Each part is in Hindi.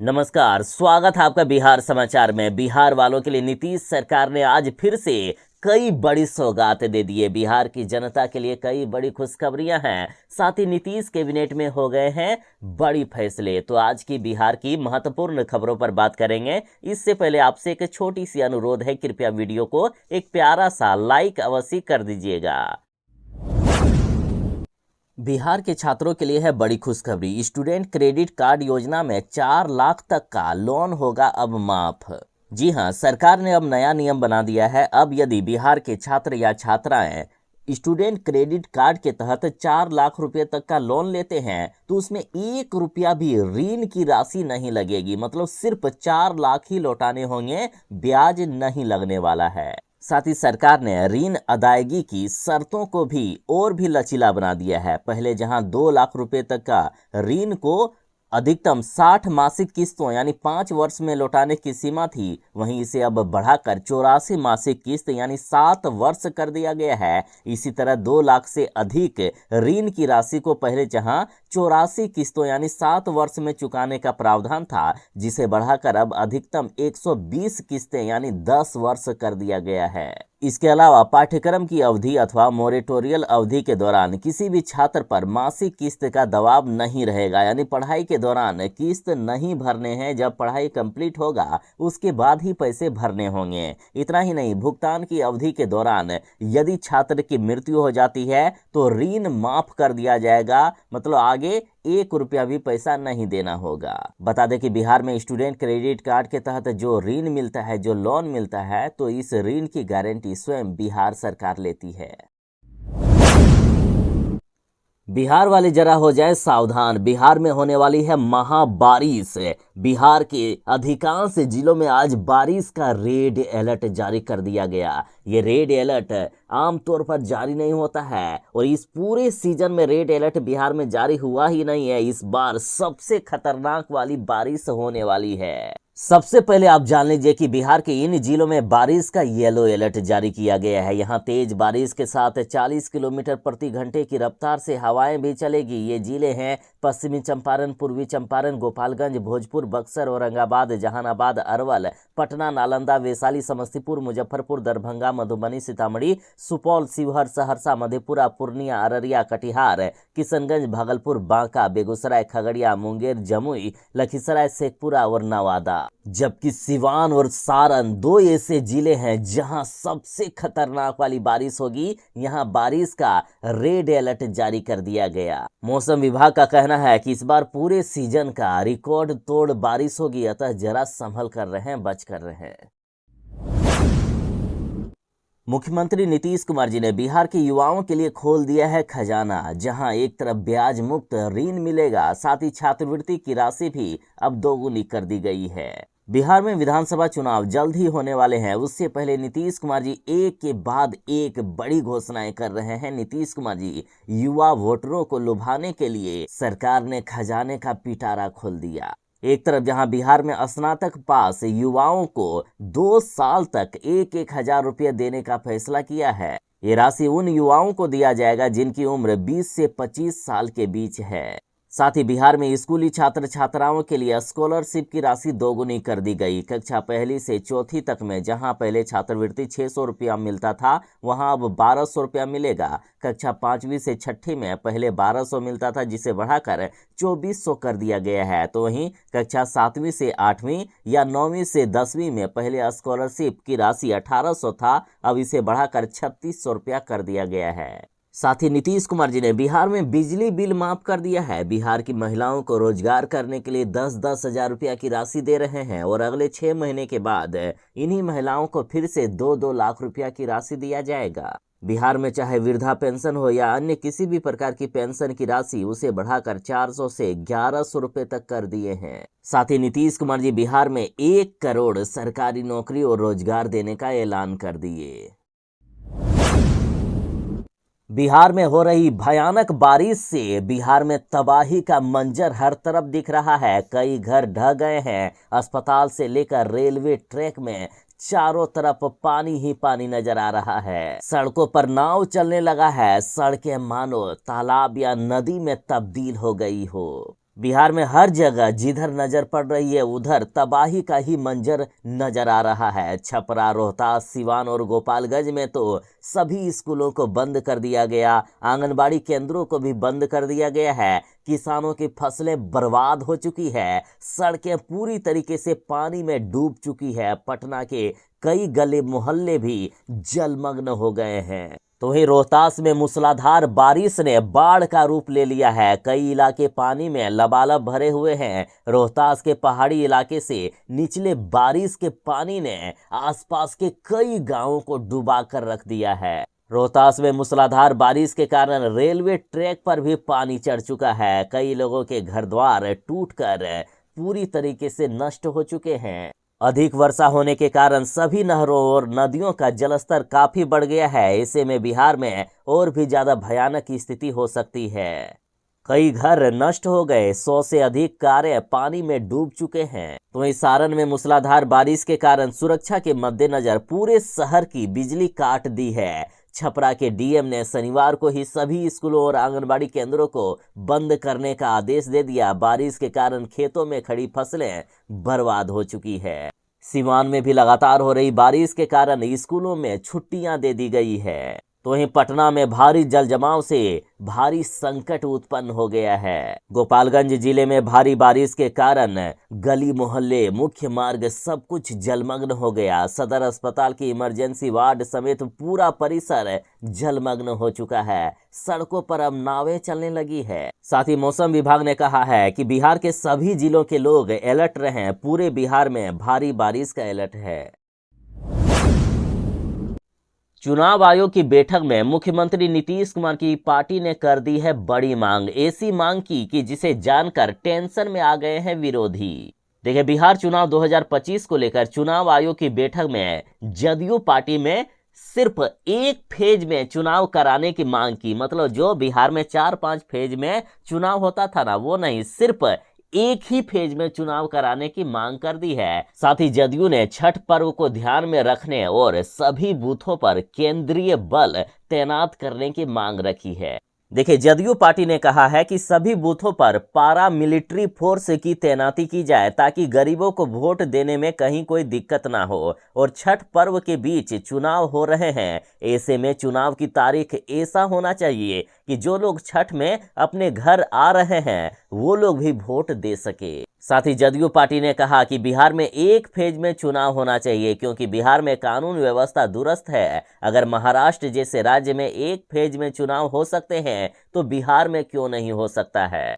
नमस्कार, स्वागत है आपका बिहार समाचार में। बिहार वालों के लिए नीतीश सरकार ने आज फिर से कई बड़ी सौगात दे दी है। बिहार की जनता के लिए कई बड़ी खुशखबरियां हैं। साथ ही नीतीश कैबिनेट में हो गए हैं बड़ी फैसले। तो आज की बिहार की महत्वपूर्ण खबरों पर बात करेंगे। इससे पहले आपसे एक छोटी सी अनुरोध है, कृपया वीडियो को एक प्यारा सा लाइक अवश्य कर दीजिएगा। बिहार के छात्रों के लिए है बड़ी खुशखबरी। स्टूडेंट क्रेडिट कार्ड योजना में 4 लाख तक का लोन होगा अब माफ। जी हां, सरकार ने अब नया नियम बना दिया है। अब यदि बिहार के छात्र या छात्राएं स्टूडेंट क्रेडिट कार्ड के तहत 4 लाख रुपए तक का लोन लेते हैं तो उसमें 1 रुपया भी ऋण की राशि नहीं लगेगी। मतलब सिर्फ 4 लाख ही लौटाने होंगे, ब्याज नहीं लगने वाला है। साथ ही सरकार ने ऋण अदायगी की शर्तों को भी और भी लचीला बना दिया है। पहले जहां 2 लाख रुपए तक का ऋण को अधिकतम 60 मासिक किस्तों यानी 5 वर्ष में लौटाने की सीमा थी, वहीं इसे अब बढ़ाकर 84 मासिक किस्त यानी 7 वर्ष कर दिया गया है। इसी तरह 2 लाख से अधिक ऋण की राशि को पहले जहां 84 किस्तों यानी 7 वर्ष में चुकाने का प्रावधान था, जिसे बढ़ाकर अब अधिकतम 120 किस्तें यानी 10 वर्ष कर दिया गया है। इसके अलावा पाठ्यक्रम की अवधि अथवा मोरेटोरियल अवधि के दौरान किसी भी छात्र पर मासिक किस्त का दबाव नहीं रहेगा। यानी पढ़ाई के दौरान किस्त नहीं भरने हैं, जब पढ़ाई कंप्लीट होगा उसके बाद ही पैसे भरने होंगे। इतना ही नहीं, भुगतान की अवधि के दौरान यदि छात्र की मृत्यु हो जाती है तो ऋण माफ कर दिया जाएगा। मतलब आगे 1 रुपया भी पैसा नहीं देना होगा। बता दें कि बिहार में स्टूडेंट क्रेडिट कार्ड के तहत जो ऋण मिलता है, जो लोन मिलता है, तो इस ऋण की गारंटी स्वयं बिहार सरकार लेती है। बिहार वाले जरा हो जाए सावधान, बिहार में होने वाली है महाबारिश। बिहार के अधिकांश जिलों में आज बारिश का रेड अलर्ट जारी कर दिया गया। ये रेड अलर्ट आमतौर पर जारी नहीं होता है और इस पूरे सीजन में रेड अलर्ट बिहार में जारी हुआ ही नहीं है। इस बार सबसे खतरनाक वाली बारिश होने वाली है। सबसे पहले आप जान लीजिए कि बिहार के इन जिलों में बारिश का येलो अलर्ट जारी किया गया है। यहां तेज बारिश के साथ 40 किलोमीटर प्रति घंटे की रफ्तार से हवाएं भी चलेगी। ये जिले हैं पश्चिमी चंपारण, पूर्वी चंपारण, गोपालगंज, भोजपुर, बक्सर, औरंगाबाद, जहानाबाद, अरवल, पटना, नालंदा, वैशाली, समस्तीपुर, मुजफ्फरपुर, दरभंगा, मधुबनी, सीतामढ़ी, सुपौल, शिवहर, सहरसा, मधेपुरा, पूर्णिया, अररिया, कटिहार, किशनगंज, भागलपुर, बांका, बेगूसराय, खगड़िया, मुंगेर, जमुई, लखीसराय, शेखपुरा और नवादा। जबकि सिवान और सारण 2 ऐसे जिले हैं जहां सबसे खतरनाक वाली बारिश होगी। यहां बारिश का रेड अलर्ट जारी कर दिया गया। मौसम विभाग का कहना है कि इस बार पूरे सीजन का रिकॉर्ड तोड़ बारिश होगी, अतः जरा संभल कर रहें, बच कर रहें। मुख्यमंत्री नीतीश कुमार जी ने बिहार के युवाओं के लिए खोल दिया है खजाना। जहां एक तरफ ब्याज मुक्त ऋण मिलेगा, साथ ही छात्रवृत्ति की राशि भी अब दोगुनी कर दी गई है। बिहार में विधानसभा चुनाव जल्द ही होने वाले हैं। उससे पहले नीतीश कुमार जी एक के बाद एक बड़ी घोषणाएं कर रहे हैं। नीतीश कुमार जी युवा वोटरों को लुभाने के लिए सरकार ने खजाने का पिटारा खोल दिया। एक तरफ जहां बिहार में स्नातक पास युवाओं को 2 साल तक 1-1 हजार रुपये देने का फैसला किया है। ये राशि उन युवाओं को दिया जाएगा जिनकी उम्र 20 से 25 साल के बीच है। साथ ही बिहार में स्कूली छात्र छात्राओं के लिए स्कॉलरशिप की राशि दोगुनी कर दी गई। कक्षा 1 से 4 तक में जहां पहले छात्रवृत्ति 600 रुपया मिलता था, वहां अब 1200 रुपया मिलेगा। कक्षा 5वीं से 6ठी में पहले 1200 मिलता था, जिसे बढ़ाकर 2400 कर दिया गया है। तो वहीं कक्षा 7वीं से 8वीं या 9वीं से 10वीं में पहले स्कॉलरशिप की राशि 1800 था, अब इसे बढ़ाकर 3600 रुपया कर दिया गया है। साथ ही नीतीश कुमार जी ने बिहार में बिजली बिल माफ कर दिया है। बिहार की महिलाओं को रोजगार करने के लिए 10-10 हजार रुपया की राशि दे रहे हैं और अगले 6 महीने के बाद इन्हीं महिलाओं को फिर से 2-2 लाख रुपया की राशि दिया जाएगा। बिहार में चाहे वृद्धा पेंशन हो या अन्य किसी भी प्रकार की पेंशन की राशि, उसे बढ़ाकर 400 से 1100 रुपए तक कर दिए हैं। साथ ही नीतीश कुमार जी बिहार में 1 करोड़ सरकारी नौकरी और रोजगार देने का ऐलान कर दिए। बिहार में हो रही भयानक बारिश से बिहार में तबाही का मंजर हर तरफ दिख रहा है। कई घर ढह गए हैं। अस्पताल से लेकर रेलवे ट्रैक में चारों तरफ पानी ही पानी नजर आ रहा है। सड़कों पर नाव चलने लगा है। सड़कें मानो तालाब या नदी में तब्दील हो गई हो। बिहार में हर जगह जिधर नजर पड़ रही है उधर तबाही का ही मंजर नजर आ रहा है। छपरा, रोहतास, सिवान और गोपालगंज में तो सभी स्कूलों को बंद कर दिया गया, आंगनबाड़ी केंद्रों को भी बंद कर दिया गया है। किसानों की फसलें बर्बाद हो चुकी है, सड़कें पूरी तरीके से पानी में डूब चुकी है। पटना के कई गली मोहल्ले भी जलमग्न हो गए हैं। तो वहीं रोहतास में मूसलाधार बारिश ने बाढ़ का रूप ले लिया है। कई इलाके पानी में लबालब भरे हुए हैं। रोहतास के पहाड़ी इलाके से निचले बारिश के पानी ने आसपास के कई गांवों को डुबा कर रख दिया है। रोहतास में मूसलाधार बारिश के कारण रेलवे ट्रैक पर भी पानी चढ़ चुका है। कई लोगों के घर द्वार टूटकर पूरी तरीके से नष्ट हो चुके हैं। अधिक वर्षा होने के कारण सभी नहरों और नदियों का जलस्तर काफी बढ़ गया है। ऐसे में बिहार में और भी ज्यादा भयानक स्थिति हो सकती है। कई घर नष्ट हो गए, 100 से अधिक कारें पानी में डूब चुके हैं। तो वहीं सारण में मूसलाधार बारिश के कारण सुरक्षा के मद्देनजर पूरे शहर की बिजली काट दी है। छपरा के डीएम ने शनिवार को ही सभी स्कूलों और आंगनबाड़ी केंद्रों को बंद करने का आदेश दे दिया। बारिश के कारण खेतों में खड़ी फसलें बर्बाद हो चुकी है। सिवान में भी लगातार हो रही बारिश के कारण स्कूलों में छुट्टियां दे दी गई है। तो वहीं पटना में भारी जल जमाव से भारी संकट उत्पन्न हो गया है। गोपालगंज जिले में भारी बारिश के कारण गली मोहल्ले, मुख्य मार्ग सब कुछ जलमग्न हो गया। सदर अस्पताल की इमरजेंसी वार्ड समेत पूरा परिसर जलमग्न हो चुका है। सड़कों पर अब नावें चलने लगी है। साथ ही मौसम विभाग ने कहा है कि बिहार के सभी जिलों के लोग अलर्ट रहें। पूरे बिहार में भारी बारिश का अलर्ट है। चुनाव आयोग की बैठक में मुख्यमंत्री नीतीश कुमार की पार्टी ने कर दी है बड़ी मांग। ऐसी मांग की कि जिसे जानकर टेंशन में आ गए हैं विरोधी। देखिए, बिहार चुनाव 2025 को लेकर चुनाव आयोग की बैठक में जदयू पार्टी में सिर्फ एक फेज में चुनाव कराने की मांग की। मतलब जो बिहार में 4-5 फेज में चुनाव होता था ना, वो नहीं, सिर्फ एक ही फेज में चुनाव कराने की मांग कर दी है। साथ ही जदयू ने छठ पर्व को ध्यान में रखने और सभी बूथों पर केंद्रीय बल तैनात करने की मांग रखी है। देखिए, जदयू पार्टी ने कहा है कि सभी बूथों पर पारा मिलिट्री फोर्स की तैनाती की जाए ताकि गरीबों को वोट देने में कहीं कोई दिक्कत ना हो। और छठ पर्व के बीच चुनाव हो रहे हैं, ऐसे में चुनाव की तारीख ऐसा होना चाहिए कि जो लोग छठ में अपने घर आ रहे हैं वो लोग भी वोट दे सके। साथ ही जदयू पार्टी ने कहा कि बिहार में एक फेज में चुनाव होना चाहिए क्योंकि बिहार में कानून व्यवस्था दुरुस्त है। अगर महाराष्ट्र जैसे राज्य में एक फेज में चुनाव हो सकते हैं तो बिहार में क्यों नहीं हो सकता है।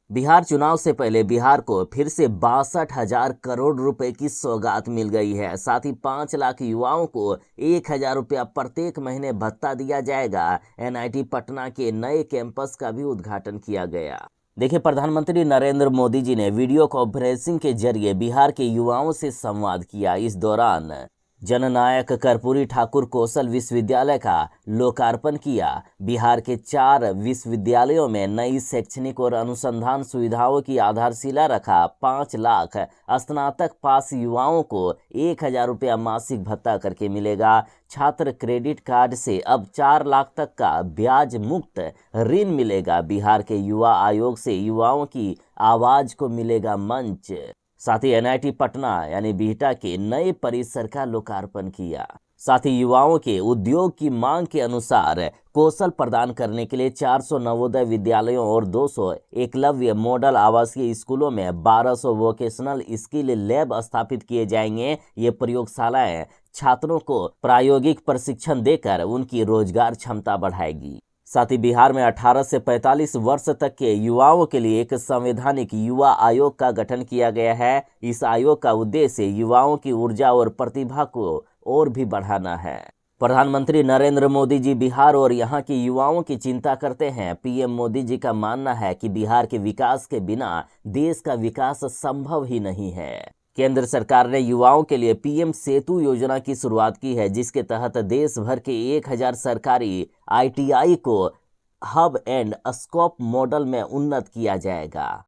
बिहार चुनाव से पहले बिहार को फिर से 62,000 करोड़ रुपए की सौगात मिल गई है। साथ ही 5 लाख युवाओं को 1,000 रुपया प्रत्येक महीने भत्ता दिया जाएगा। एनआईटी पटना के नए कैंपस का भी उद्घाटन किया गया। देखिए, प्रधानमंत्री नरेंद्र मोदी जी ने वीडियो कॉन्फ्रेंसिंग के जरिए बिहार के युवाओं से संवाद किया। इस दौरान जननायक कर्पूरी ठाकुर कौशल विश्वविद्यालय का लोकार्पण किया। बिहार के 4 विश्वविद्यालयों में नई शैक्षणिक और अनुसंधान सुविधाओं की आधारशिला रखा। 5 लाख स्नातक पास युवाओं को 1,000 रुपया मासिक भत्ता करके मिलेगा। छात्र क्रेडिट कार्ड से अब 4 लाख तक का ब्याज मुक्त ऋण मिलेगा। बिहार के युवा आयोग से युवाओं की आवाज को मिलेगा मंच। साथ ही एनआईटी पटना यानी बिहटा के नए परिसर का लोकार्पण किया। साथ ही युवाओं के उद्योग की मांग के अनुसार कौशल प्रदान करने के लिए 400 नवोदय विद्यालयों और 200 एकलव्य मॉडल आवासीय स्कूलों में 1200 वोकेशनल स्किल लैब स्थापित किए जाएंगे। ये प्रयोगशालाएं छात्रों को प्रायोगिक प्रशिक्षण देकर उनकी रोजगार क्षमता बढ़ाएगी। साथ ही बिहार में 18 से 45 वर्ष तक के युवाओं के लिए एक संवैधानिक युवा आयोग का गठन किया गया है। इस आयोग का उद्देश्य युवाओं की ऊर्जा और प्रतिभा को और भी बढ़ाना है। प्रधानमंत्री नरेंद्र मोदी जी बिहार और यहाँ के युवाओं की चिंता करते हैं। पीएम मोदी जी का मानना है कि बिहार के विकास के बिना देश का विकास संभव ही नहीं है। केंद्र सरकार ने युवाओं के लिए पीएम सेतु योजना की शुरुआत की है, जिसके तहत देश भर के 1,000 सरकारी आईटीआई को हब एंड स्कोप मॉडल में उन्नत किया जाएगा।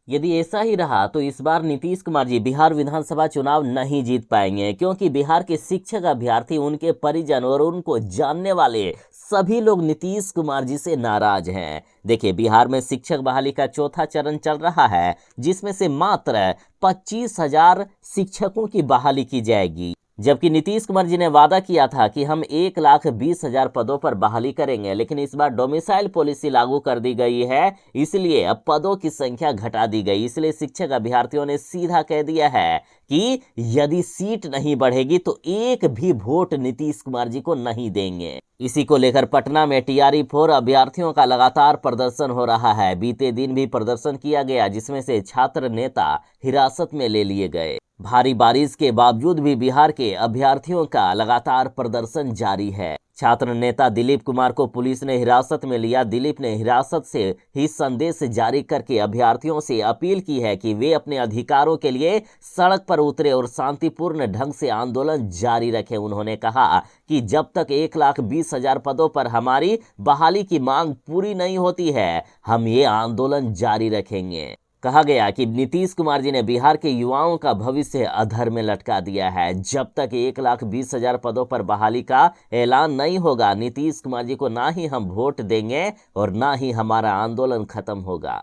यदि ऐसा ही रहा तो इस बार नीतीश कुमार जी बिहार विधानसभा चुनाव नहीं जीत पाएंगे, क्योंकि बिहार के शिक्षक, अभ्यर्थी, उनके परिजन और उनको जानने वाले सभी लोग नीतीश कुमार जी से नाराज हैं। देखिए, बिहार में शिक्षक बहाली का चौथा चरण चल रहा है, जिसमें से मात्र 25,000 शिक्षकों की बहाली की जाएगी, जबकि नीतीश कुमार जी ने वादा किया था कि हम 1,20,000 पदों पर बहाली करेंगे। लेकिन इस बार डोमिसाइल पॉलिसी लागू कर दी गई है, इसलिए अब पदों की संख्या घटा दी गई। इसलिए शिक्षक अभ्यर्थियों ने सीधा कह दिया है कि यदि सीट नहीं बढ़ेगी तो एक भी वोट नीतीश कुमार जी को नहीं देंगे। इसी को लेकर पटना में TRE-4 अभ्यर्थियों का लगातार प्रदर्शन हो रहा है। बीते दिन भी प्रदर्शन किया गया, जिसमें से छात्र नेता हिरासत में ले लिए गए। भारी बारिश के बावजूद भी बिहार के अभ्यर्थियों का लगातार प्रदर्शन जारी है। छात्र नेता दिलीप कुमार को पुलिस ने हिरासत में लिया। दिलीप ने हिरासत से ही संदेश जारी करके अभ्यर्थियों से अपील की है कि वे अपने अधिकारों के लिए सड़क पर उतरे और शांतिपूर्ण ढंग से आंदोलन जारी रखें। उन्होंने कहा कि जब तक 1,20,000 पदों पर हमारी बहाली की मांग पूरी नहीं होती है, हम ये आंदोलन जारी रखेंगे। कहा गया कि नीतीश कुमार जी ने बिहार के युवाओं का भविष्य अधर में लटका दिया है। जब तक 1,20,000 पदों पर बहाली का ऐलान नहीं होगा, नीतीश कुमार जी को ना ही हम वोट देंगे और ना ही हमारा आंदोलन खत्म होगा।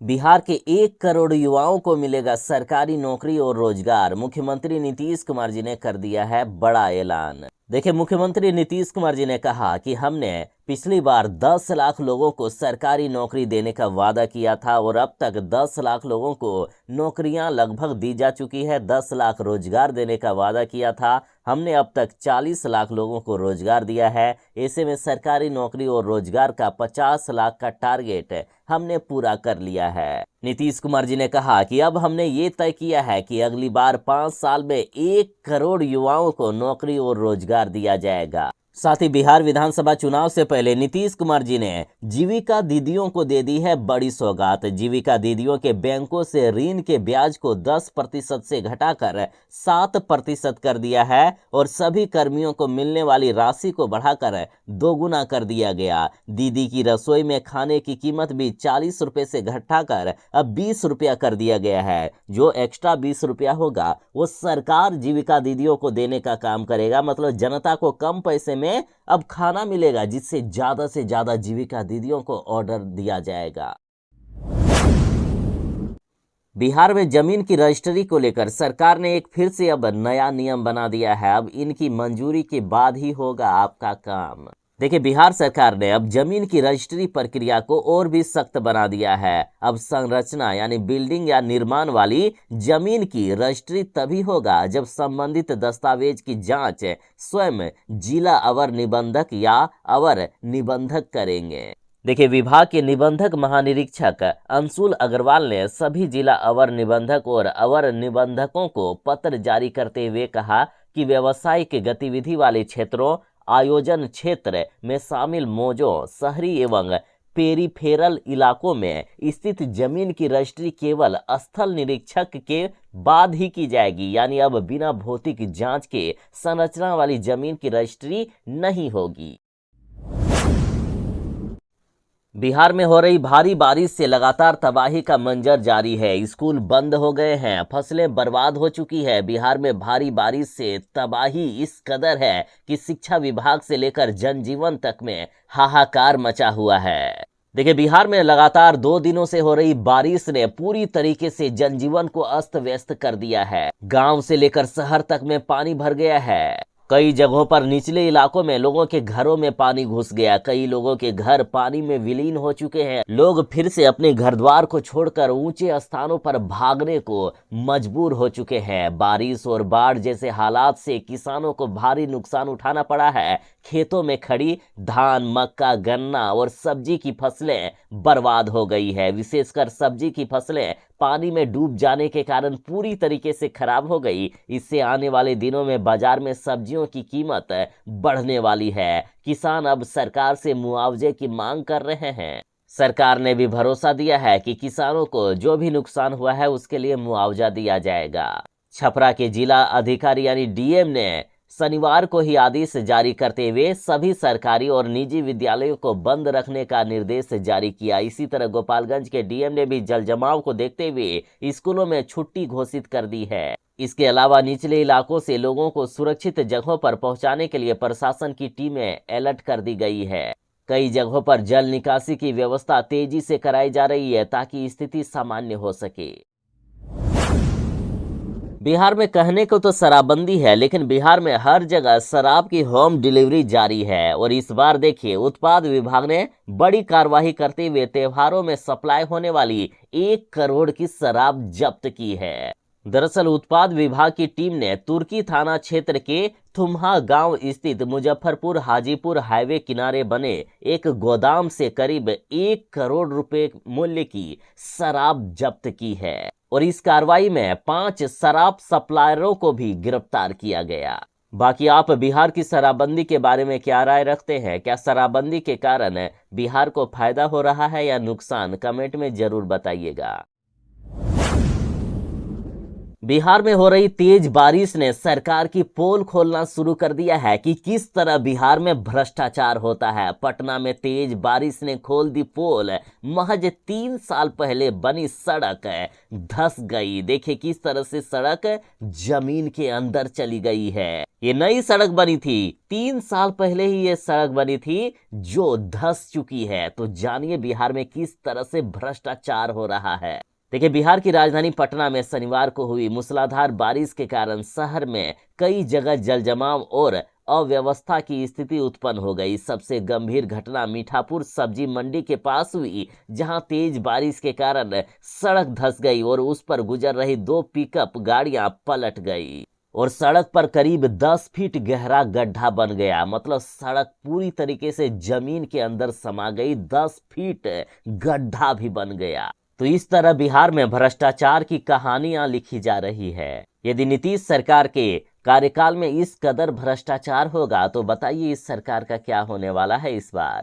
बिहार के 1 करोड़ युवाओं को मिलेगा सरकारी नौकरी और रोजगार। मुख्यमंत्री नीतीश कुमार जी ने कर दिया है बड़ा ऐलान। देखिए, मुख्यमंत्री नीतीश कुमार जी ने कहा कि हमने पिछली बार 10 लाख लोगों को सरकारी नौकरी देने का वादा किया था और अब तक 10 लाख लोगों को नौकरियां लगभग दी जा चुकी है। 10 लाख रोजगार देने का वादा किया था, हमने अब तक 40 लाख लोगों को रोजगार दिया है। ऐसे में सरकारी नौकरी और रोजगार का 50 लाख का टारगेट हमने पूरा कर लिया है। नीतीश कुमार जी ने कहा कि अब हमने ये तय किया है कि अगली बार 5 साल में 1 करोड़ युवाओं को नौकरी और रोजगार दिया जाएगा। साथ ही बिहार विधानसभा चुनाव से पहले नीतीश कुमार जी ने जीविका दीदियों को दे दी है बड़ी सौगात। जीविका दीदियों के बैंकों से ऋण के ब्याज को 10% से घटाकर 7% कर दिया है और सभी कर्मियों को मिलने वाली राशि को बढ़ाकर 2 गुना कर दिया गया। दीदी की रसोई में खाने की कीमत भी 40 रुपए से घटाकर अब 20 रुपया कर दिया गया है। जो एक्स्ट्रा 20 रुपया होगा वो सरकार जीविका दीदियों को देने का काम करेगा। मतलब जनता को कम पैसे में अब खाना मिलेगा, जिससे ज्यादा से ज्यादा जीविका दीदियों को ऑर्डर दिया जाएगा। बिहार में जमीन की रजिस्ट्री को लेकर सरकार ने एक फिर से अब नया नियम बना दिया है। अब इनकी मंजूरी के बाद ही होगा आपका काम। देखिए, बिहार सरकार ने अब जमीन की रजिस्ट्री प्रक्रिया को और भी सख्त बना दिया है। अब संरचना यानी बिल्डिंग या निर्माण वाली जमीन की रजिस्ट्री तभी होगा जब संबंधित दस्तावेज की जांच स्वयं जिला अवर निबंधक या अवर निबंधक करेंगे। देखिए, विभाग के निबंधक महानिरीक्षक अंशुल अग्रवाल ने सभी जिला अवर निबंधक और अवर निबंधकों को पत्र जारी करते हुए कहा कि व्यावसायिक गतिविधि वाले क्षेत्रों, आयोजन क्षेत्र में शामिल मौजों, शहरी एवं पेरीफेरल इलाकों में स्थित जमीन की रजिस्ट्री केवल स्थल निरीक्षक के बाद ही की जाएगी। यानी अब बिना भौतिक जांच के संरचना वाली जमीन की रजिस्ट्री नहीं होगी। बिहार में हो रही भारी बारिश से लगातार तबाही का मंजर जारी है। स्कूल बंद हो गए हैं, फसलें बर्बाद हो चुकी है। बिहार में भारी बारिश से तबाही इस कदर है कि शिक्षा विभाग से लेकर जनजीवन तक में हाहाकार मचा हुआ है। देखिए, बिहार में लगातार 2 दिनों से हो रही बारिश ने पूरी तरीके से जनजीवन को अस्त व्यस्त कर दिया है। गांव से लेकर शहर तक में पानी भर गया है। कई जगहों पर निचले इलाकों में लोगों के घरों में पानी घुस गया। कई लोगों के घर पानी में विलीन हो चुके हैं। लोग फिर से अपने घर द्वार को छोड़कर ऊंचे स्थानों पर भागने को मजबूर हो चुके हैं। बारिश और बाढ़ जैसे हालात से किसानों को भारी नुकसान उठाना पड़ा है। खेतों में खड़ी धान, मक्का, गन्ना और सब्जी की फसलें बर्बाद हो गई है। विशेषकर सब्जी की फसलें पानी में डूब जाने के कारण पूरी तरीके से खराब हो गई। इससे आने वाले दिनों में बाजार में सब्जियों की कीमत बढ़ने वाली है। किसान अब सरकार से मुआवजे की मांग कर रहे हैं। सरकार ने भी भरोसा दिया है कि किसानों को जो भी नुकसान हुआ है उसके लिए मुआवजा दिया जाएगा। छपरा के जिला अधिकारी यानी DM ने शनिवार को ही आदेश जारी करते हुए सभी सरकारी और निजी विद्यालयों को बंद रखने का निर्देश जारी किया। इसी तरह गोपालगंज के डीएम ने भी जल जमाव को देखते हुए स्कूलों में छुट्टी घोषित कर दी है। इसके अलावा निचले इलाकों से लोगों को सुरक्षित जगहों पर पहुंचाने के लिए प्रशासन की टीमें अलर्ट कर दी गई है। कई जगहों पर जल निकासी की व्यवस्था तेजी से कराई जा रही है ताकि स्थिति सामान्य हो सके। बिहार में कहने को तो शराबबंदी है, लेकिन बिहार में हर जगह शराब की होम डिलीवरी जारी है। और इस बार देखिए, उत्पाद विभाग ने बड़ी कार्रवाई करते हुए त्योहारों में सप्लाई होने वाली 1 करोड़ की शराब जब्त की है। दरअसल उत्पाद विभाग की टीम ने तुर्की थाना क्षेत्र के थुम्हा गांव स्थित मुजफ्फरपुर हाजीपुर हाईवे किनारे बने एक गोदाम से करीब 1 करोड़ रुपए मूल्य की शराब जब्त की है। और इस कार्रवाई में 5 शराब सप्लायरों को भी गिरफ्तार किया गया। बाकी आप बिहार की शराबबंदी के बारे में क्या राय रखते हैं? क्या शराबबंदी के कारण बिहार को फायदा हो रहा है या नुकसान? कमेंट में जरूर बताइएगा। बिहार में हो रही तेज बारिश ने सरकार की पोल खोलना शुरू कर दिया है कि किस तरह बिहार में भ्रष्टाचार होता है। पटना में तेज बारिश ने खोल दी पोल। महज 3 साल पहले बनी सड़क धंस गई। देखिए किस तरह से सड़क जमीन के अंदर चली गई है। ये नई सड़क बनी थी, 3 साल पहले ही ये सड़क बनी थी जो धंस चुकी है। तो जानिए बिहार में किस तरह से भ्रष्टाचार हो रहा है। देखिए, बिहार की राजधानी पटना में शनिवार को हुई मूसलाधार बारिश के कारण शहर में कई जगह जलजमाव और अव्यवस्था की स्थिति उत्पन्न हो गई। सबसे गंभीर घटना मीठापुर सब्जी मंडी के पास हुई, जहां तेज बारिश के कारण सड़क धंस गई और उस पर गुजर रही 2 पिकअप गाड़ियां पलट गई और सड़क पर करीब 10 फीट गहरा गड्ढा बन गया। मतलब सड़क पूरी तरीके से जमीन के अंदर समा गई, 10 फीट गड्ढा भी बन गया। तो इस तरह बिहार में भ्रष्टाचार की कहानियां लिखी जा रही है। यदि नीतीश सरकार के कार्यकाल में इस कदर भ्रष्टाचार होगा तो बताइए इस सरकार का क्या होने वाला है इस बार।